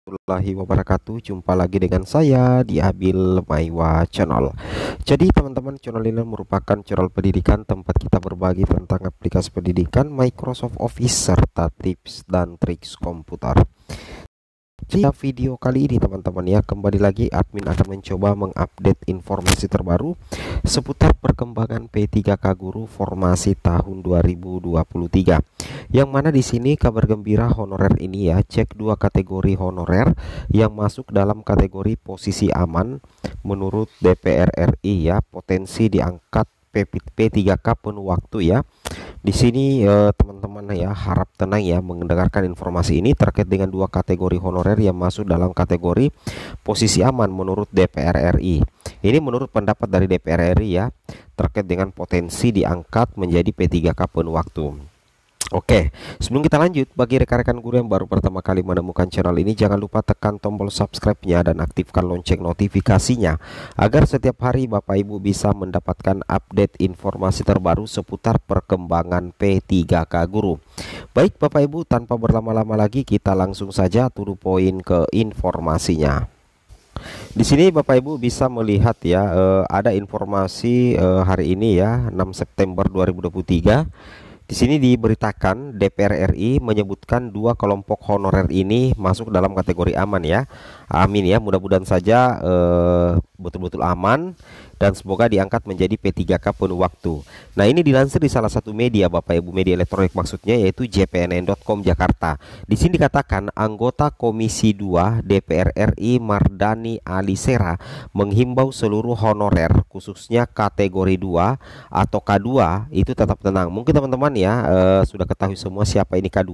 Warahmatullahi wabarakatuh. Jumpa lagi dengan saya di Abil Maiwa Channel. Jadi teman-teman, channel ini merupakan channel pendidikan tempat kita berbagi tentang aplikasi pendidikan, Microsoft Office, serta tips dan triks komputer. Jadi video kali ini teman-teman ya, kembali lagi admin akan mencoba mengupdate informasi terbaru seputar perkembangan P3K Guru formasi tahun 2023. Yang mana di sini kabar gembira honorer ini ya, cek dua kategori honorer yang masuk dalam kategori posisi aman menurut DPR RI ya, potensi diangkat P3K penuh waktu ya. Di sini teman-teman ya, harap tenang ya mendengarkan informasi ini terkait dengan dua kategori honorer yang masuk dalam kategori posisi aman menurut DPR RI. Ini menurut pendapat dari DPR RI ya, terkait dengan potensi diangkat menjadi P3K penuh waktu. Oke, sebelum kita lanjut, bagi rekan-rekan guru yang baru pertama kali menemukan channel ini, jangan lupa tekan tombol subscribe-nya dan aktifkan lonceng notifikasinya agar setiap hari Bapak Ibu bisa mendapatkan update informasi terbaru seputar perkembangan P3K Guru. Baik Bapak Ibu, tanpa berlama-lama lagi kita langsung saja to the point ke informasinya. Di sini Bapak Ibu bisa melihat ya, ada informasi hari ini ya, 6 September 2023. Di sini diberitakan DPR RI menyebutkan dua kelompok honorer ini masuk dalam kategori aman ya. Amin ya, mudah-mudahan saja betul-betul aman dan semoga diangkat menjadi P3K penuh waktu. Nah, ini dilansir di salah satu media Bapak Ibu, media elektronik maksudnya, yaitu jpnn.com Jakarta. Di sini dikatakan anggota Komisi 2 DPR RI Mardani Alisera menghimbau seluruh honorer khususnya kategori 2 atau K2 itu tetap tenang. Mungkin teman-teman ya sudah ketahui semua siapa ini K2.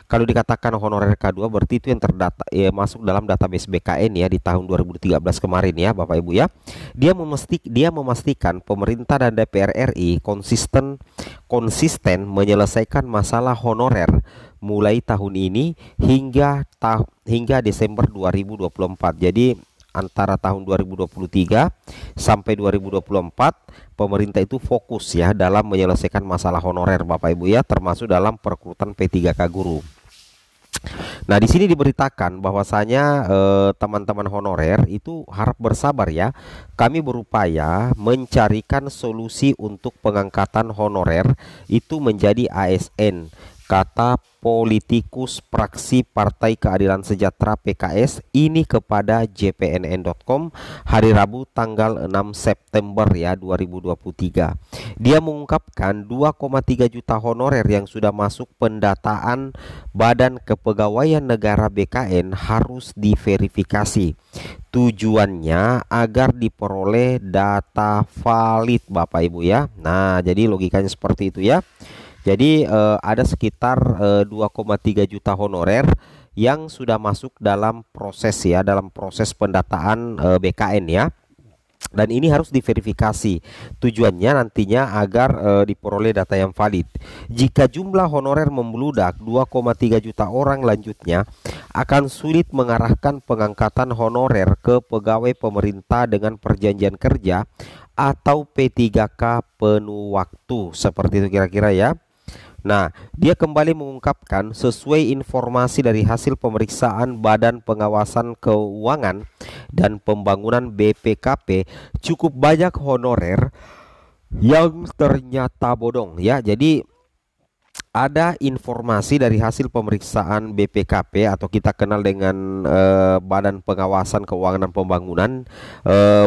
Kalau dikatakan honorer K2 berarti itu yang terdata masuk dalam database BKN ya di tahun 2013 kemarin ya Bapak Ibu ya. Dia memastikan pemerintah dan DPR RI konsisten menyelesaikan masalah honorer mulai tahun ini hingga Desember 2024. Jadi antara tahun 2023 sampai 2024 pemerintah itu fokus ya dalam menyelesaikan masalah honorer Bapak Ibu ya, termasuk dalam perekrutan P3K Guru. Nah, di sini diberitakan bahwasanya teman-teman honorer itu harap bersabar ya. Kami berupaya mencarikan solusi untuk pengangkatan honorer itu menjadi ASN, kata politikus praksi Partai Keadilan Sejahtera PKS ini kepada jpnn.com hari Rabu tanggal 6 September ya 2023. Dia mengungkapkan 2,3 juta honorer yang sudah masuk pendataan Badan Kepegawaian Negara BKN harus diverifikasi. Tujuannya agar diperoleh data valid Bapak Ibu ya. Nah, jadi logikanya seperti itu ya. Jadi ada sekitar 2,3 juta honorer yang sudah masuk dalam proses ya, dalam proses pendataan BKN ya. Dan ini harus diverifikasi. Tujuannya nantinya agar diperoleh data yang valid. Jika jumlah honorer membludak 2,3 juta orang lanjutnya akan sulit mengarahkan pengangkatan honorer ke pegawai pemerintah dengan perjanjian kerja atau P3K penuh waktu. Seperti itu kira-kira ya. Nah, dia kembali mengungkapkan sesuai informasi dari hasil pemeriksaan Badan Pengawasan Keuangan dan Pembangunan BPKP, cukup banyak honorer yang ternyata bodong ya. Jadi ada informasi dari hasil pemeriksaan BPKP atau kita kenal dengan Badan Pengawasan Keuangan dan Pembangunan.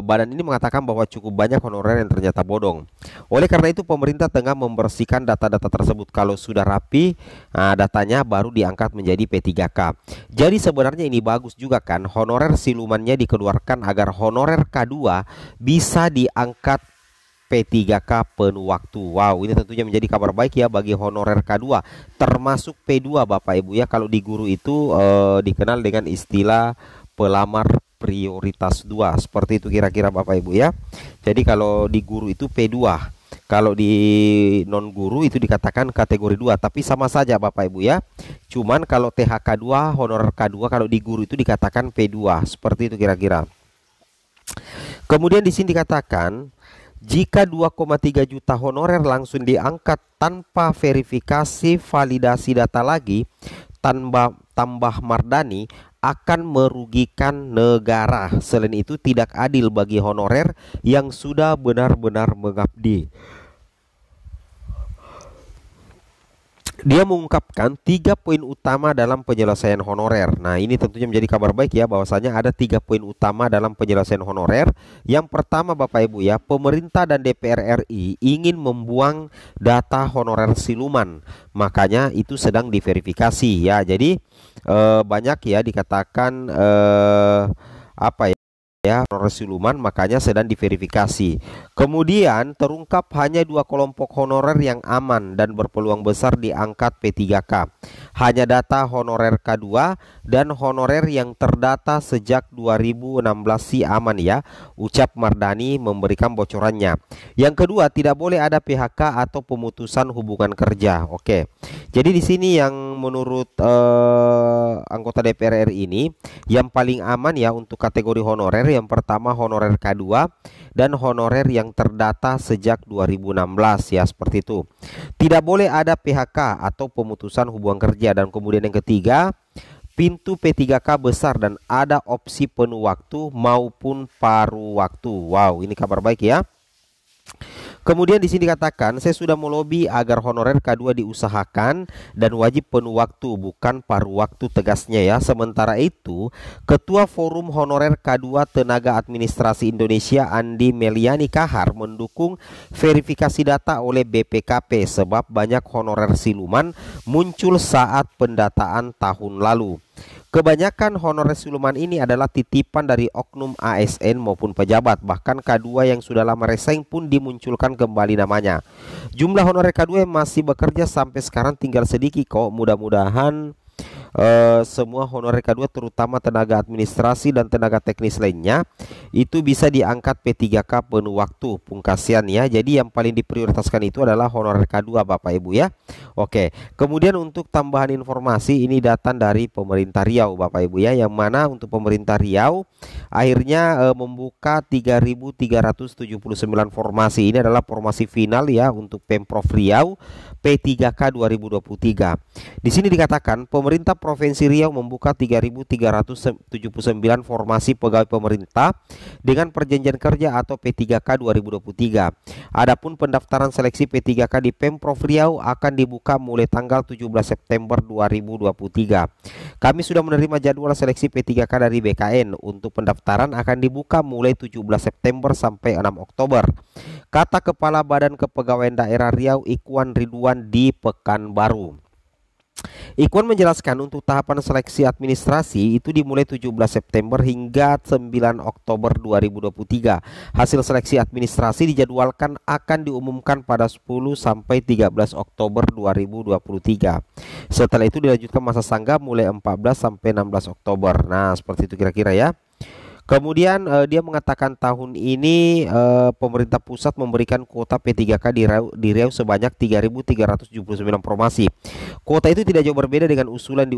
Badan ini mengatakan bahwa cukup banyak honorer yang ternyata bodong. Oleh karena itu pemerintah tengah membersihkan data-data tersebut. Kalau sudah rapi datanya baru diangkat menjadi P3K. Jadi sebenarnya ini bagus juga kan, honorer silumannya dikeluarkan agar honorer K2 bisa diangkat P3K penuh waktu. Wow, ini tentunya menjadi kabar baik ya bagi honorer K2 termasuk P2 Bapak Ibu ya. Kalau di guru itu dikenal dengan istilah pelamar prioritas 2. Seperti itu kira-kira Bapak Ibu ya. Jadi kalau di guru itu P2. Kalau di non guru itu dikatakan kategori 2, tapi sama saja Bapak Ibu ya. Cuman kalau THK 2, honorer K2, kalau di guru itu dikatakan P2. Seperti itu kira-kira. Kemudian di sini dikatakan jika 2,3 juta honorer langsung diangkat tanpa verifikasi validasi data lagi, tambah Mardani akan merugikan negara. Selain itu tidak adil bagi honorer yang sudah benar-benar mengabdi. Dia mengungkapkan 3 poin utama dalam penyelesaian honorer. Nah, ini tentunya menjadi kabar baik ya, bahwasanya ada 3 poin utama dalam penyelesaian honorer. Yang pertama, Bapak Ibu ya, pemerintah dan DPR RI ingin membuang data honorer siluman. Makanya itu sedang diverifikasi ya. Jadi banyak ya dikatakan apa ya, honorer siluman, makanya sedang diverifikasi. Kemudian terungkap hanya 2 kelompok honorer yang aman dan berpeluang besar diangkat P3K. Hanya data honorer K2 dan honorer yang terdata sejak 2016 si aman ya, ucap Mardani memberikan bocorannya. Yang kedua, tidak boleh ada PHK atau pemutusan hubungan kerja. Oke. Jadi di sini yang menurut anggota DPR RI ini yang paling aman ya untuk kategori honorer, yang pertama honorer K2 dan honorer yang terdata sejak 2016 ya, seperti itu. Tidak boleh ada PHK atau pemutusan hubungan kerja. Dan kemudian yang ketiga, pintu P3K besar dan ada opsi penuh waktu maupun paruh waktu. Wow, ini kabar baik ya. Kemudian di sini dikatakan, saya sudah melobi agar honorer K2 diusahakan dan wajib penuh waktu, bukan paruh waktu, tegasnya ya. Sementara itu, Ketua Forum Honorer K2 Tenaga Administrasi Indonesia Andi Meliani Kahar mendukung verifikasi data oleh BPKP sebab banyak honorer siluman muncul saat pendataan tahun lalu. Kebanyakan honorer siluman ini adalah titipan dari oknum ASN maupun pejabat. Bahkan K2 yang sudah lama resign pun dimunculkan kembali namanya. Jumlah honorer K2 yang masih bekerja sampai sekarang tinggal sedikit kok. Mudah-mudahan semua honorer K2 terutama tenaga administrasi dan tenaga teknis lainnya itu bisa diangkat P3K penuh waktu, pungkasian ya. Jadi yang paling diprioritaskan itu adalah honorer K2 Bapak Ibu ya. Oke, kemudian untuk tambahan informasi, ini datang dari pemerintah Riau Bapak Ibu ya, yang mana untuk pemerintah Riau akhirnya membuka 3.379 formasi. Ini adalah formasi final ya untuk Pemprov Riau P3K 2023. Di sini dikatakan pemerintah Provinsi Riau membuka 3.379 formasi pegawai pemerintah dengan perjanjian kerja atau P3K 2023. Adapun pendaftaran seleksi P3K di Pemprov Riau akan dibuka mulai tanggal 17 September 2023. Kami sudah menerima jadwal seleksi P3K dari BKN. Untuk pendaftaran akan dibuka mulai 17 September sampai 6 Oktober. Kata Kepala Badan Kepegawaian Daerah Riau Ikhwan Ridwan di Pekanbaru. Ikhwan menjelaskan untuk tahapan seleksi administrasi itu dimulai 17 September hingga 9 Oktober 2023. Hasil seleksi administrasi dijadwalkan akan diumumkan pada 10 sampai 13 Oktober 2023. Setelah itu dilanjutkan masa sanggah mulai 14 sampai 16 Oktober. Nah, seperti itu kira-kira ya. Kemudian dia mengatakan tahun ini pemerintah pusat memberikan kuota P3K di Riau sebanyak 3.379 formasi. Kuota itu tidak jauh berbeda dengan usulan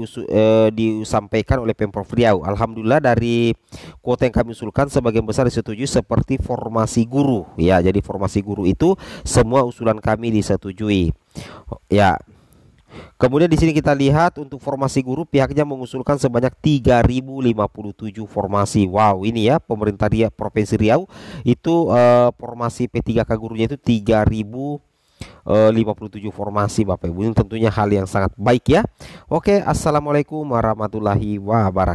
disampaikan oleh Pemprov Riau. Alhamdulillah dari kuota yang kami usulkan sebagian besar disetujui seperti formasi guru. Ya, jadi formasi guru itu semua usulan kami disetujui. Ya. Kemudian di sini kita lihat untuk formasi guru pihaknya mengusulkan sebanyak 3.057 formasi. Wow, ini ya pemerintah Provinsi Riau itu formasi P3K gurunya itu 3.057 formasi Bapak Ibu. Ini tentunya hal yang sangat baik ya. Oke, assalamualaikum warahmatullahi wabarakatuh.